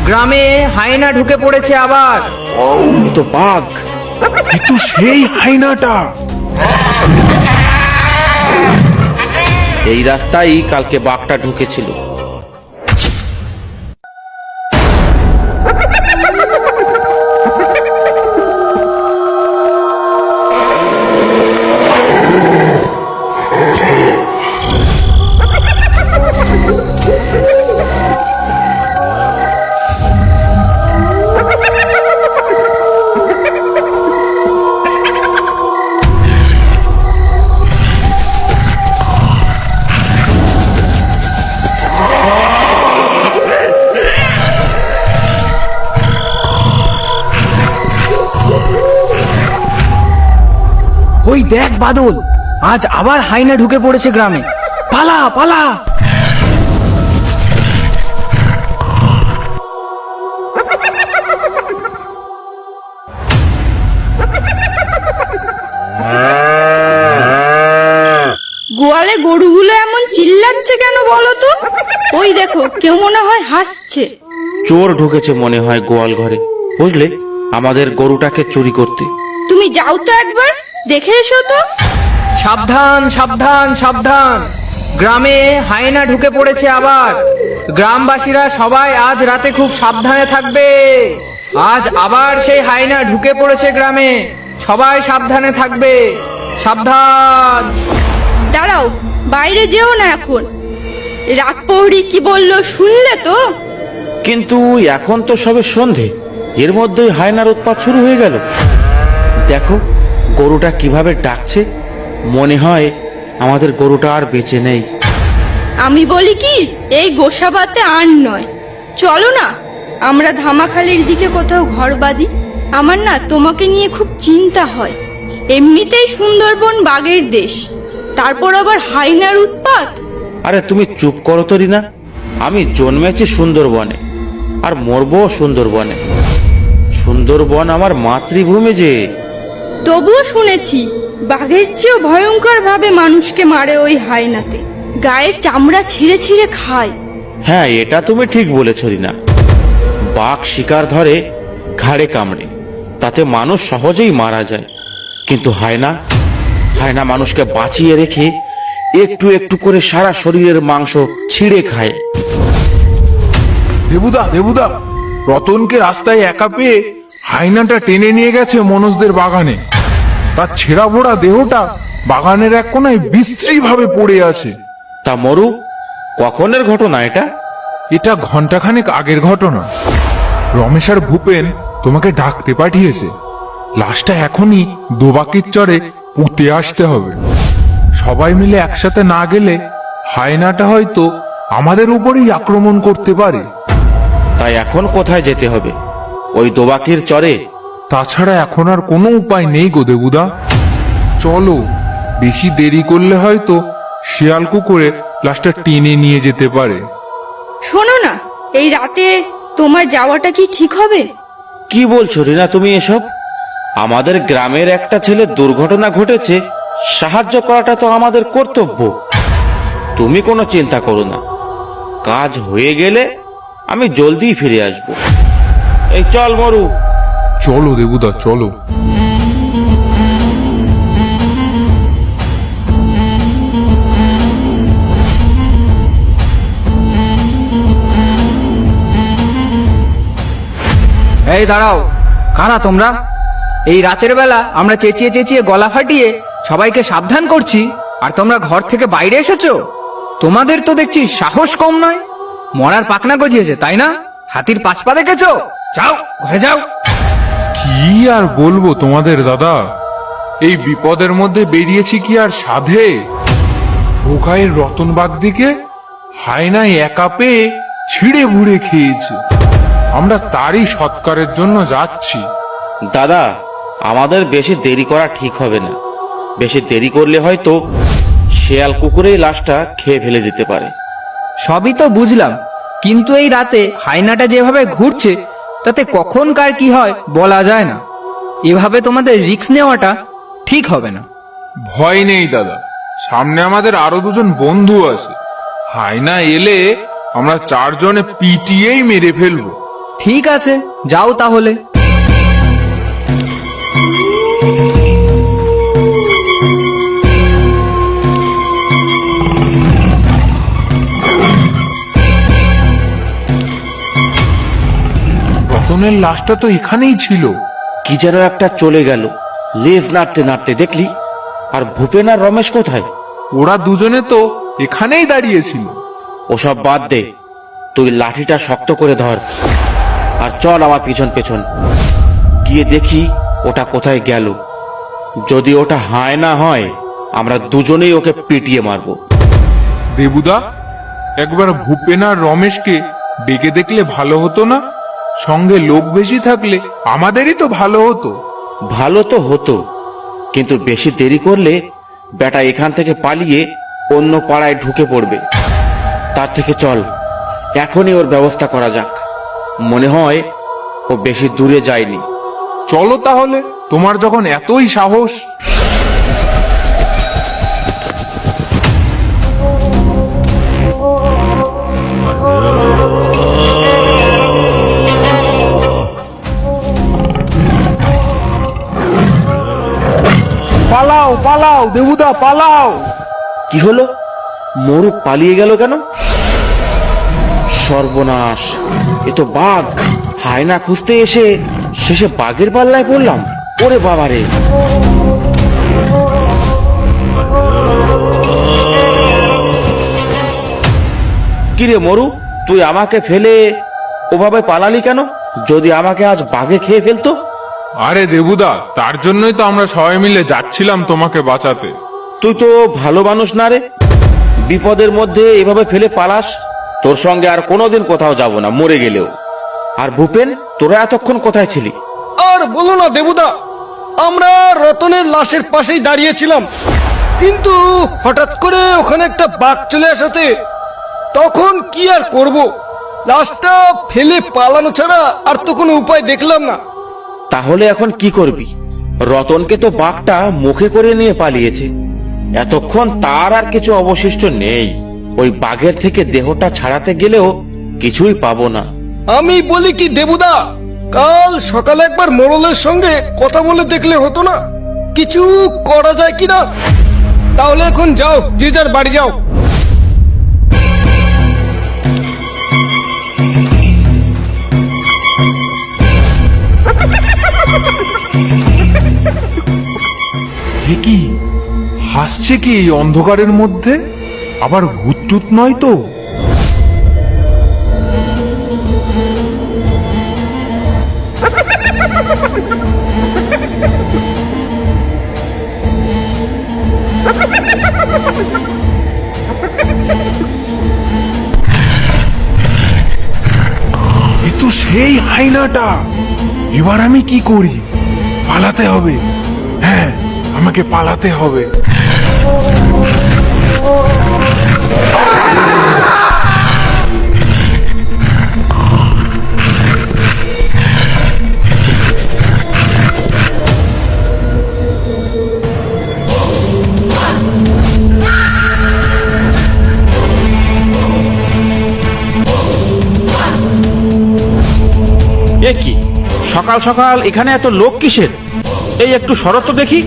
গ্রামে হায়না ঢুকে পড়েছে আবার। এ তো বাঘ। এ তো সেই হায়নাটা। এই রাস্তায় কালকে বাঘটা ঢুকেছিল। ওই দেখ বাদল, আজ আবার হায়না ঢুকে পড়েছে গ্রামে। পালা পালা। গোয়ালে গরুগুলো এমন চিল্লাচ্ছে কেন বলো তো? ওই দেখো, কেউ মনে হয় হাসছে। চোর ঢুকেছে মনে হয় গোয়াল ঘরে, বুঝলে, আমাদের গরুটাকে চুরি করতে। তুমি যাও তো একবার দেখে এসো তো। সাবধান সাবধান সাবধান, গ্রামে হায়না ঢুকে পড়েছে আবার। গ্রামবাসীরা সবাই আজ রাতে খুব সাবধানে থাকবে। আজ আবার সেই হায়না ঢুকে পড়েছে গ্রামে, সবাই সাবধানে থাকবে। সাবধান। দাঁড়াও, বাইরে যেও না এখন। রাত প্রহরী কি বললো শুনলে তো? কিন্তু এখন তো সবে সন্ধে, এর মধ্যেই হায়নার উৎপাত শুরু হয়ে গেল। দেখো গরুটা কিভাবে ডাকছে, মনে হয় আমাদের গরুটা আর বেঁচে নেই। আমি বলি কি, এই গোসাবাতে আর নয়, চলো না আমরা ধামাখালির দিকে কোথাও ঘর বাঁধি। আমার না তোমাকে নিয়ে খুব চিন্তা হয়। এমনিতেই সুন্দরবন বাঘের দেশ, তারপর আবার হায়নার উৎপাত। আরে তুমি চুপ করো তো রিনা, আমি জন্মেছি সুন্দরবনে আর মরবো সুন্দরবনে। সুন্দরবন আমার মাতৃভূমি যে। তবুও শুনেছি বাঘের চেয়েও ভয়ঙ্কর ভাবে মানুষকে মারে ওই হায়নাতে, গায়ের চামড়া ছিঁড়ে ছিঁড়ে খায়। হ্যাঁ, এটা তুমি ঠিক বলেছ রিনা। বাঘ শিকার ধরে ঘাড়ে কামড়ে, তাতে মানুষ সহজেই মারা যায়। কিন্তু হায়না মানুষকে বাঁচিয়ে রেখে একটু একটু করে সারা শরীরের মাংস ছিঁড়ে খায়। দেবুদা, রতনকে রাস্তায় একা পেয়ে হায়নাটা টেনে নিয়ে গেছে মনোজদের বাগানে। তার ছেঁড়া ভোড়া দেহটা বাগানের এক কোনায় বিশ্রী ভাবে পড়ে আছে। তা মরু, কখনের ঘটনা এটা? এটা ঘন্টাখানেক আগের ঘটনা। রমেশ আর ভূপেন তোমাকে ডাকতে পাঠিয়েছে। লাশটা এখনই দোবাকির চরে পুঁতে আসতে হবে। সবাই মিলে একসাথে না গেলে হায়নাটা হয়তো আমাদের উপরেই আক্রমণ করতে পারে। তাই এখন কোথায় যেতে হবে? ওই দোবাকির চরে? তাছাড়া এখন আর কোনো উপায় নেই গো দেবুদা। চলো, বেশি দেরি করলে হয়তো শিয়াল কুকুরে লাশটা টেনে নিয়ে যেতে পারে। শোনো না, এই রাতে তোমার যাওয়াটা কি ঠিক হবে? কি বলছো রিনা তুমি এসব? আমাদের গ্রামের একটা ছেলে দুর্ঘটনা ঘটেছে, সাহায্য করাটা তো আমাদের কর্তব্য। তুমি কোনো চিন্তা করো না, কাজ হয়ে গেলে আমি জলদি ফিরে আসব। এই চল মরু। চলো দেবুদা, চলো। এই দাঁড়াও, কারা তোমরা? এই রাতের বেলা আমরা চেঁচিয়ে চেঁচিয়ে গলা ফাটিয়ে সবাইকে সাবধান করছি, আর তোমরা ঘর থেকে বাইরে এসেছো? তোমাদের তো দেখছি সাহস কম নয়। মরার পাকনা গজিয়েছে তাই না? হাতির পাঁচ পা দেখেছো? যাও ঘরে যাও। কি আর বলবো তোমাদের দাদা, এই বিপদের মধ্যে বেরিয়েছি কি আর সাধে। ভোগাইয়ের রতনবাগ দিকে হায়নায় একা পেয়ে ছিঁড়ে ভুড়ে খেয়েছে। আমরা তারই সৎকারের জন্য যাচ্ছি। দাদা, আমাদের বেশি দেরি করা ঠিক হবে না। বেশি দেরি করলে হয়তো শেয়াল কুকুরেই লাশটা খেয়ে ফেলে দিতে পারে। সবই তো বুঝলাম, কিন্তু এই রাতে হায়নাটা যেভাবে ঘুরছে তাতে কখন কার কি হয় বলা যায় না। এভাবে তোমাদের রিস্ক নেওয়াটা ঠিক হবে না। ভয় নেই দাদা, সামনে আমাদের আরো দুজন বন্ধু আছে। হায়না এলে আমরা চারজনে পিটিয়েই মেরে ফেলবো। ঠিক আছে, যাও তাহলে। রতনের লাশটা তো এখানেই ছিল। কি যেন একটা চলে গেল লেজ নাড়তে নাড়তে, দেখলি? আর ভূপেন আর রমেশ কোথায়? ওরা দুজনে তো এখানেই দাঁড়িয়েছিল। ওসব বাদ দে, তুই লাঠিটা শক্ত করে ধর আর চল আমার পিছন পেছন গিয়ে দেখি ওটা কোথায় গেল। যদি ওটা হায় না হয়, আমরা দুজনেই ওকে পিটিয়ে মারবো। দেবুদা, একবার ভূপেন আর রমেশকে ডেকে দেখলে ভালো হতো না? সঙ্গে লোক বেশি থাকলে আমাদেরই তো ভালো হতো। ভালো তো হতো, কিন্তু বেশি দেরি করলে বেটা এখান থেকে পালিয়ে অন্য পাড়ায় ঢুকে পড়বে। তার থেকে চল এখনই ওর ব্যবস্থা করা যাক। মনে হয় ও বেশি দূরে যায়নি। চলো তাহলে, তোমার যখন এতই সাহস। পালাও পালাও দেবুদা, পালাও। কি হলো? মরু পালিয়ে গেল কেন? সর্বনাশ, এ তো বাঘ। হায়না খুঁজতে এসে শেষে বাঘের পাল্লায় পড়লাম। ওরে বাবারে! কিরে মরু, তুই আমাকে ফেলে ওভাবে পালালি কেন? যদি আমাকে আজ বাঘে খেয়ে ফেলতো? আরে দেবুদা, তার জন্যই তো আমরা সবাই মিলে যাচ্ছিলাম তোমাকে বাঁচাতে। তুই তো ভালো মানুষ না রে, বিপদের মধ্যে এভাবে ফেলে পালাস। তোর সঙ্গে আর কোনোদিন কোথাও যাব না, মরে গেলেও। আর ভূপেন, তোরা এতক্ষণ কোথায় ছিলি? আর বলো না দেবুদা, আমরা রতনের লাশের পাশেই দাঁড়িয়েছিলাম, কিন্তু হঠাৎ করে ওখানে একটা বাঘ চলে আসাতে তখন কি আর করব, লাশটা ফেলে পালানো ছাড়া আর তো কোনো উপায় দেখলাম না। তাহলে এখন কি করবি? রতনকে তো বাঘটা মুখে করে নিয়ে পালিয়েছে। এতক্ষণ তার আর কিছু অবশিষ্ট নেই। ওই বাঘের থেকে দেহটা ছাড়াতে গেলেও কিছুই পাবো না। আমি বলি কি দেবুদা, কাল সকালে একবার মোড়লের সঙ্গে কথা বলে দেখলে হতো না? কিছু করা যায় কিনা? তাহলে এখন যাও, যে যার বাড়ি যাও। এ কি হাসছে কি এই অন্ধকারের মধ্যে? আবার ভূত টুত নয় তো? এ তো সেই হাইনাটা। এবার আমি কি করি? পালাতে হবে। হ্যাঁ, আমাকে পালাতে হবে। এ কি সকাল সকাল এখানে এত লোক কিসের? এই একটু শরৎ দেখি,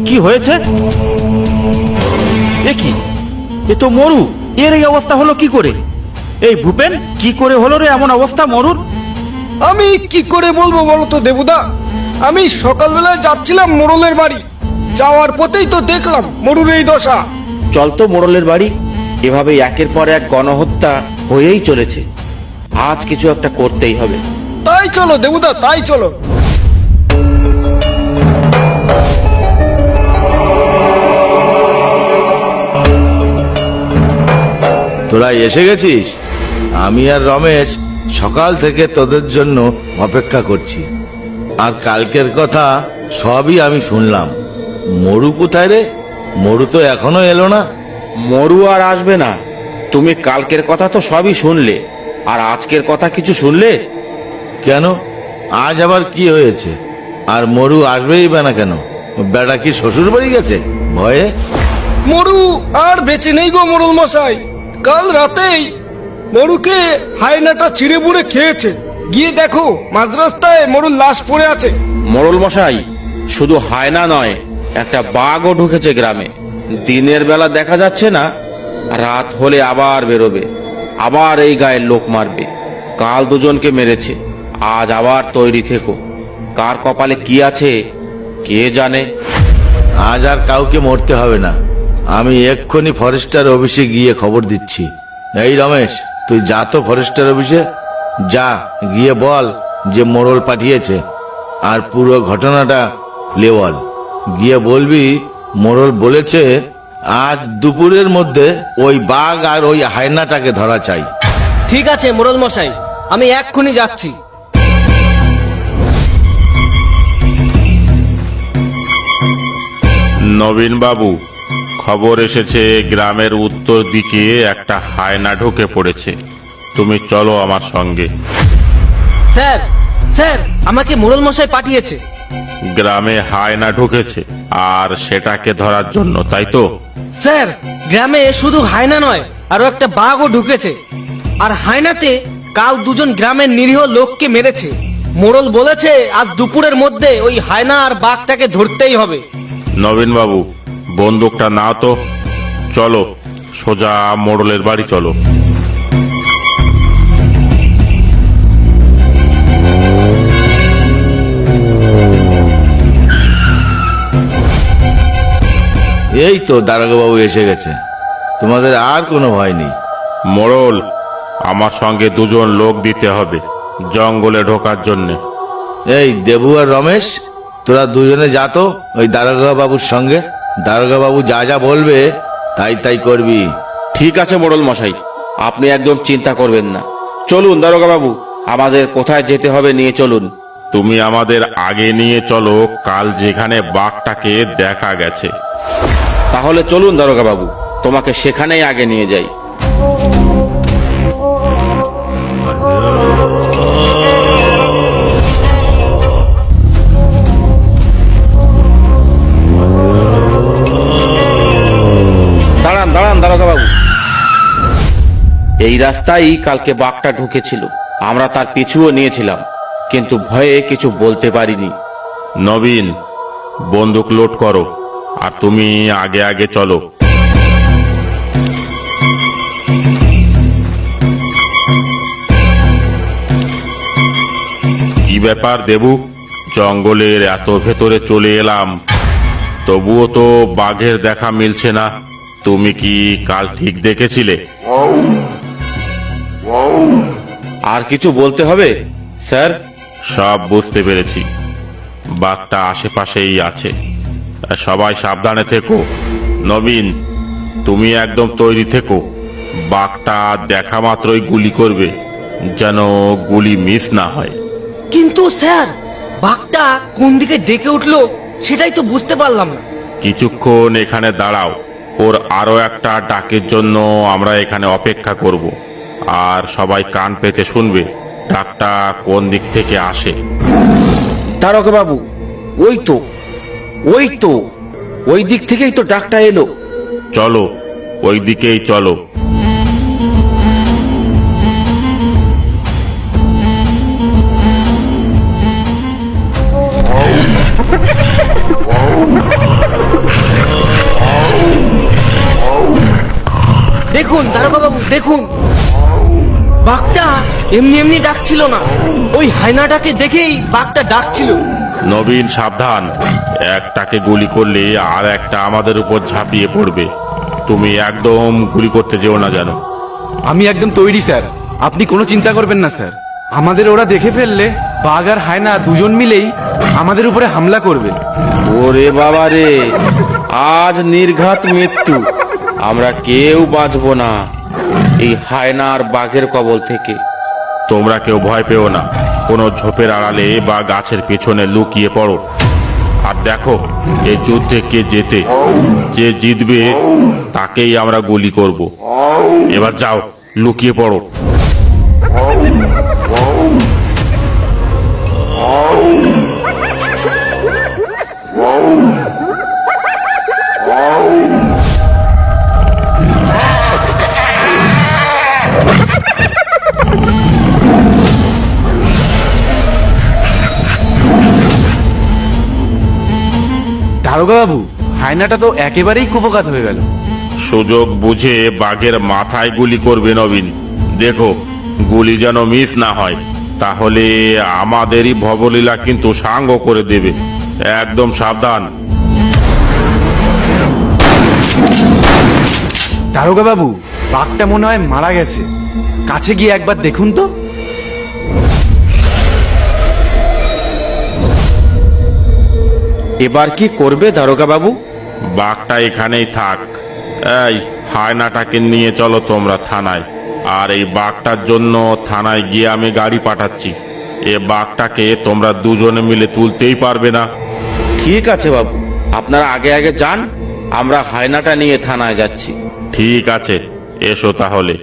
কি হয়েছে? এ কি, এ তো মরু। এর এই অবস্থা হলো কি করে? এই ভূপেন, কি করে হলো রে এমন অবস্থা মরুর? আমি কি করে বলবো বলো তো দেবুদা, আমি সকালবেলায় যাচ্ছিলাম মোড়লের বাড়ি, যাওয়ার পথেই তো দেখলাম মরুর এই দশা। চল তো মোড়লের বাড়ি। এভাবে একের পর এক গণহত্যা হয়েই চলেছে। আজ কিছু একটা করতেই হবে। তাই চলো দেবুদা, তাই চলো। তোরা এসে গেছিস? আমি আর রমেশ সকাল থেকে তোদের জন্য অপেক্ষা করছি। আর কালকের কথা সবই আমি শুনলাম। মরু কোথায় রে? মরু তো এখনো এলো না। মরু আর আসবে না। তুমি কালকের কথা তো সবই শুনলে, আর আজকের কথা কিছু শুনলে? কেন, আজ আবার কি হয়েছে? আর মরু আসবেই বা না কেন? বেটা কি শ্বশুর বাড়ি গেছে ভয়ে? মরু আর বেঁচে নেই গো মোড়ল মশাই। কাল রাতেই মরুকে হায়নাটা ছিঁড়ে বুড়ে খেয়েছে। গিয়ে দেখো মাঝ রাস্তায় মোড়ল লাশ পড়ে আছে। মোড়ল মশাই, শুধু হায়না নয়, একটা বাঘও ঢুকেছে গ্রামে। দিনের বেলা দেখা যাচ্ছে না, রাত হলে আবার বেরোবে, আবার এই গায়ের লোক মারবে। কাল দুজনকে মেরেছে, আজ আবার তৈরি থেকো। কার কপালে কি আছে কে জানে। আজ আর কাউকে মরতে হবে না, আমি এক্ষুনি ফরেস্টার অফিসে গিয়ে খবর দিচ্ছি। এই রমেশ, তুই যা তো ফরেস্টার অফিসে যা, গিয়ে বল যে মোড়ল পাঠিয়েছে, আর পুরো ঘটনাটা খুলে বল। গিয়ে বলবি মোড়ল বলেছে আজ দুপুরের মধ্যে ওই বাঘ আর ওই হায়নাটাকে ধরা চাই। ঠিক আছে মোড়ল মশাই, আমি এক্ষুনি যাচ্ছি। নবীন বাবু, খবর এসেছে গ্রামের উত্তর দিকে একটা হায়না ঢুকে পড়েছে। তুমি চলো আমার সঙ্গে। স্যার, স্যার, আমাকে মোড়ল মশাই পাঠিয়েছে। গ্রামে হায়না ঢুকেছে, আর সেটাকে ধরার জন্য, তাই তো? স্যার, গ্রামে শুধু হায়না নয়, আরো একটা বাঘও ঢুকেছে। আর হায়নাতে কাল দুজন গ্রামের নিরীহ লোককে মেরেছে। মোড়ল বলেছে আজ দুপুরের মধ্যে ওই হায়না আর বাঘটাকে ধরতেই হবে। নবীন বাবু, বন্দুকটা নাও তো। চলো, সোজা মোড়লের বাড়ি চলো। এই তো দারোগাবাবু এসে গেছে, তোমাদের আর কোনো ভয় নেই। মোড়ল, আমার সঙ্গে দুজন লোক দিতে হবে জঙ্গলে ঢোকার জন্যে। এই দেবু আর রমেশ, তোরা দুজনে যা তো ওই দারোগা বাবুর সঙ্গে। দারোগা বাবু যা যা বলবে তাই তাই করবি। ঠিক আছে মোড়ল মশাই, আপনি একদম চিন্তা করবেন না। চলুন দারোগা বাবু, আমাদের কোথায় যেতে হবে নিয়ে চলুন। তুমি আমাদের আগে নিয়ে চলো, কাল যেখানে বাঘটাকে দেখা গেছে। তাহলে চলুন দারোগা বাবু, তোমাকে সেখানেই আগে নিয়ে যাই। দাঁড়ান দাঁড়ান দারোগা বাবু, এই রাস্তায় কালকে বাঘটা ঢুকেছিল। আমরা তার পিছুও নিয়েছিলাম, কিন্তু ভয়ে কিছু বলতে পারিনি। নবীন, বন্দুক লোড করো, আর তুমি আগে আগে চলো। কি ব্যাপার দেবু, জঙ্গলের এত ভেতরে চলে এলাম, তবুও তো বাঘের দেখা মিলছে না। তুমি কি কাল ঠিক দেখেছিলে? আর কিছু বলতে হবে স্যার? সব বুঝতে পেরেছি, বাঘটা আশেপাশেই আছে। সবাই সাবধানে থেকো। নবীন, তুমি একদম তৈরি থেকো। বাঘটা দেখা মাত্রই গুলি করবে, যেন গুলি মিস না হয়। কিন্তু স্যার, বাঘটা কোন দিকে ডেকে উঠলো সেটাই তো বুঝতে পারলাম না। কিছুক্ষণ এখানে দাঁড়াও, ওর আরো একটা ডাকের জন্য আমরা এখানে অপেক্ষা করব। আর সবাই কান পেতে শুনবে ডাকটা কোন দিক থেকে আসে। দারোগা বাবু, ওই তো ওই তো ওই দিক থেকেই তো ডাকটা এলো। চলো, ওই দিকেই চলো। দেখুন দারোগা বাবু, দেখুন, বাঘটা এমনি এমনি ডাকছিল না, ওই হায়নাটাকে দেখেই বাঘটা ডাকছিল। নবীন সাবধান, একটাকে গুলি করলে আর একটা আমাদের উপর ঝাঁপিয়ে পড়বে। তুমি একদম গুলি করতে যেও না যেন। আমি একদম তৈরি স্যার, আপনি কোনো চিন্তা করবেন না স্যার। আমাদের ওরা দেখে ফেললে বাঘ আর হায়না দুজন মিলেই আমাদের উপরে হামলা করবে। ওরে বাবা রে, আজ নির্ঘাত মৃত্যু। আমরা কেউ বাঁচবো না এই হায়না আর বাঘের কবল থেকে। তোমরা কেউ ভয় পেও না, কোনো ঝোপের আড়ালে বা গাছের পেছনে লুকিয়ে পড়ো। আর দেখো, এই যুদ্ধে কে জেতে, যে জিতবে তাকেই আমরা গুলি করব। এবার যাও, লুকিয়ে পড়ো। দারোগা বাবু, হায়নাটা তো একেবারেই কুপকাত হয়ে গেল। সুযোগ বুঝে বাঘের মাথায় গুলি করবে নবীন। দেখো গুলি যেন মিস না হয়, তাহলে আমাদেরই ভবলীলা কিন্তু সাঙ্গ করে দেবে। একদম সাবধান। দারোগা বাবু, বাঘটা মনে হয় মারা গেছে। কাছে গিয়ে একবার দেখুন তো। এবার কি করবে দারোগা বাবু? বাঘটা এখানেই থাক। এই হায়নাটাকে নিয়ে চলো তোমরা থানায়। আর এই বাঘটার জন্য থানায় গিয়ে আমি গাড়ি পাঠাচ্ছি। এ বাঘটাকে তোমরা দুজনে মিলে তুলতেই পারবে না। ঠিক আছে বাবু, আপনারা আগে আগে যান, আমরা হায়নাটা নিয়ে থানায় যাচ্ছি। ঠিক আছে, এসো তাহলে।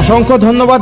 অসংখ্য ধন্যবাদ।